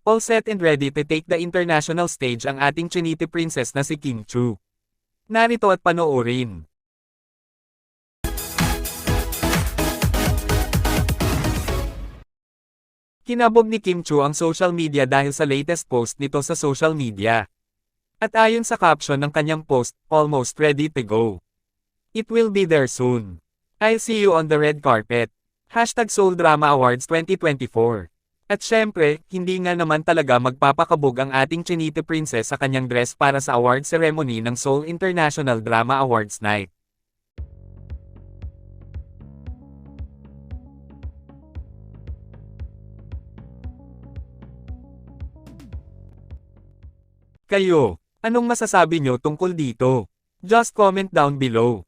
All set and ready to take the international stage ang ating Chinite princess na si Kim Chu. Narito at panoorin. Kinabog ni Kim Chu ang social media dahil sa latest post nito sa social media. At ayon sa caption ng kanyang post, almost ready to go. It will be there soon. I'll see you on the red carpet. #Seoul Drama Awards 2024. At syempre, hindi nga naman talaga magpapakabog ang ating Chinite princess sa kanyang dress para sa award ceremony ng Seoul International Drama Awards Night. Kayo, anong masasabi nyo tungkol dito? Just comment down below.